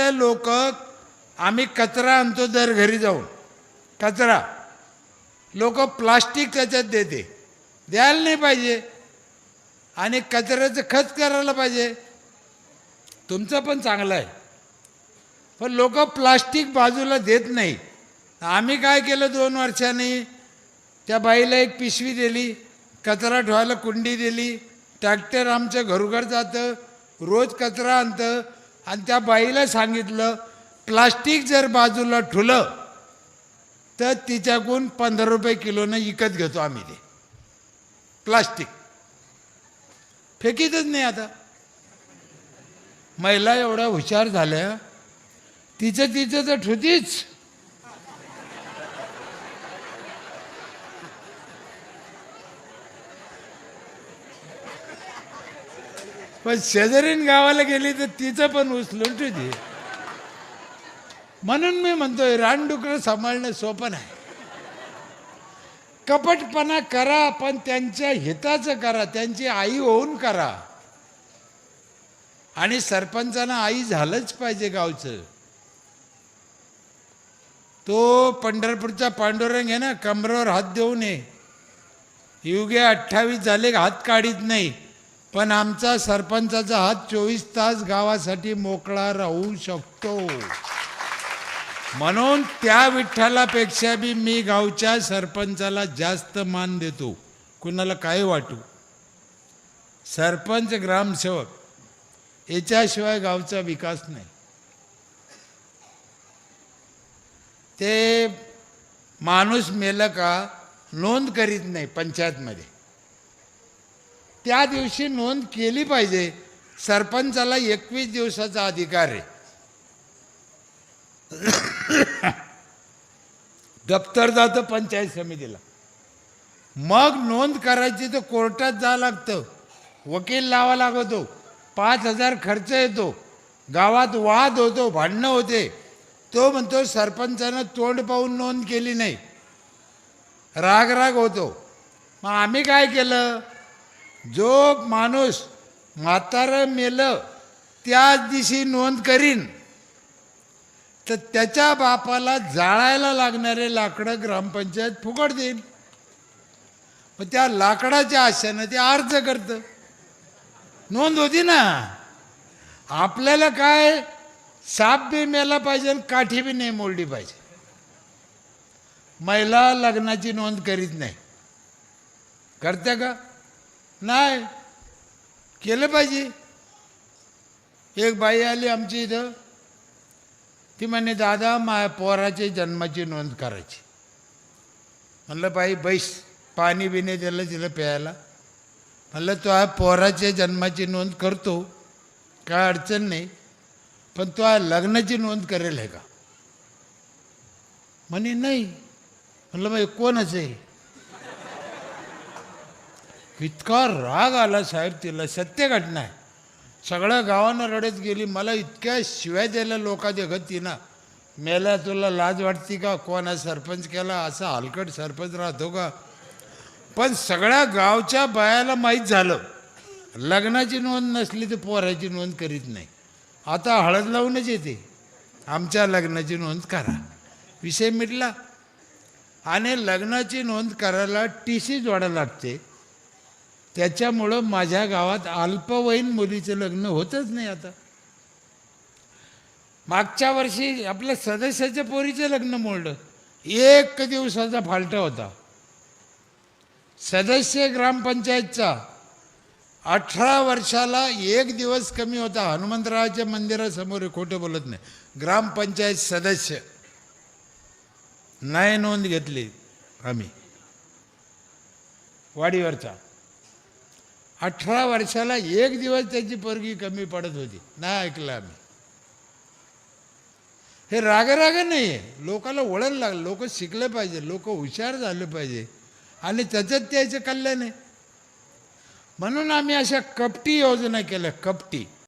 काय लोक, आम्ही कचरा आणतो दर घरी जाऊन, कचरा लोक प्लास्टिक त्याच्यात देते, द्यायला नाही पाहिजे, आणि कचऱ्याचं खत करायला पाहिजे. तुमचं पण चांगलं आहे, पण लोक प्लास्टिक बाजूला देत नाही. आम्ही काय केलं, 2 वर्षांनी त्या बाईला एक पिशवी दिली, कचरा ठेवायला कुंडी दिली, ट्रॅक्टर आमचं घरोघर जातं, रोज कचरा आणतं, आणि त्या बाईला सांगितलं प्लास्टिक जर बाजूला ठुलं तर तिच्याकडून 15 रुपये किलोनं विकत घेतो आम्ही ते प्लास्टिक. फेकीतच नाही. आता महिला एवढ्या हुशार झाल्या, तिचं तर ठुतीच. पण शेजारीन गावाला गेली तर तिचं पण उचलून ठेवते. म्हणून मी म्हणतोय रानडुकरं सांभाळणं सोपं नाही. कपटपणा करा, पण त्यांच्या हिताचं करा, त्यांची आई होऊन करा. आणि सरपंचानं आई झालंच पाहिजे गावचं. तो पंढरपूरचा पांडुरंग आहे ना, कमरेवर हात देऊ नये, युगे 28 झाले हात काढीत नाही, पण आमचा सरपंचाचा हात 24 तास गावासाठी मोकळा राहू शकतो. म्हणून त्या विठ्ठलापेक्षा बी मी गावच्या सरपंचाला जास्त मान देतो. कुणाला काय वाटू, सरपंच ग्रामसेवक याच्याशिवाय गावचा विकास नाही. ते माणूस मेलं का नोंद करीत नाही पंचायतमध्ये, त्या दिवशी नोंद केली पाहिजे. सरपंचाला 21 दिवसाचा अधिकार आहे. दप्तर जातं पंचायत समितीला, मग नोंद करायची तर कोर्टात जावं लागतं, वकील लावा लागतो, 5,000 खर्च येतो, गावात वाद होतो, भांडणं होते. तो म्हणतो सरपंचानं तोंड पाहून नोंद केली नाही, राग होतो. मग आम्ही काय केलं, जो माणूस म्हातारं मेलं त्याच दिवशी नोंद करीन, तर त्याच्या बापाला जाळायला लागणारे लाकडं ग्रामपंचायत फुकट देईल. मग त्या लाकडाच्या आशेनं ते अर्ज करतं, नोंद होती ना. आपल्याला काय, साप बी मेला पाहिजे, काठी बी नाही मोडली पाहिजे. महिला लग्नाची नोंद करीत नाही, करते का? नाही केलं पाहिजे. एक बाई आली आमची इथं, ती म्हणे दादा माझ्या पोराच्या जन्माची नोंद करायची. म्हणलं बाई बैस, पाणी बिणे दिलं तिला प्यायला. म्हणलं तो पोराच्या जन्माची नोंद करतो, काय अडचण नाही, पण तो लग्नाची नोंद करेल आहे का? म्हणे नाही. म्हणलं मग कोणच आहे? इतका राग आला साहेब तिला. सत्य घटना आहे. सगळ्या गावानं रडत गेली. मला इतक्या शिव्या द्यायला लोका देखत तिनं, मेला तुला लाज वाटते का? कोणा सरपंच केला, असा हलकट सरपंच राहतो का? पण सगळ्या गावच्या बायाला माहीत झालं, लग्नाची नोंद नसली तर पोराची नोंद करीत नाही. आता हळद लावूनच येते, आमच्या लग्नाची नोंद करा, विषय मिटला. आणि लग्नाची नोंद करायला TC जोडायला लागते. त्याच्यामुळं माझ्या गावात अल्पवयीन मुलीचं लग्न होतच नाही. आता मागच्या वर्षी आपल्या सदस्याच्या पोरीचं लग्न मोडलं, 1 दिवसाचा फाल्टा होता. सदस्य ग्रामपंचायतचा 18 वर्षाला 1 दिवस कमी होता. हनुमंतरावच्या मंदिरासमोर, खोटं बोलत नाही, ग्रामपंचायत सदस्य नाही नोंद घेतली आम्ही वाडीवरचा. 18 वर्षाला 1 दिवस त्याची पोरगी कमी पडत होती, नाही ऐकलं आम्ही. हे राग नाही आहे, लोकाला वळण लागलं. लोक शिकले पाहिजे, लोक हुशार झाले पाहिजे, आणि त्याच्यात त्याचं कल्याण आहे. म्हणून आम्ही अशा कपटी योजना केल्या, कपटी.